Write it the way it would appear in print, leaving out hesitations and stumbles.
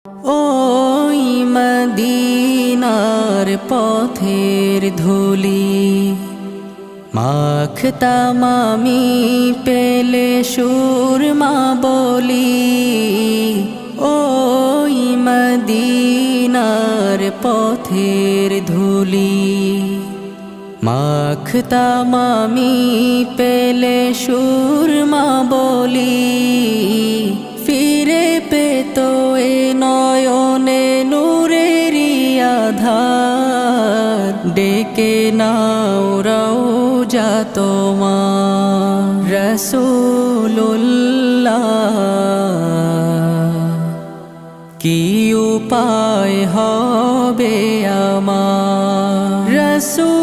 ওই মদিনার পথের ধুলি মাখতাম আমি পেলে সুরমা বলি। ওই মদিনার পথের ধুলি মাখতাম আমি পেলে সুরমা বলি। ফিরে পেত এ নয়নে নূরেরি আধার, ডেকে নাও রওজা তোমার রাসূলুল্লাহ। কি উপায় হবে আমার রাসূলুল্লাহ।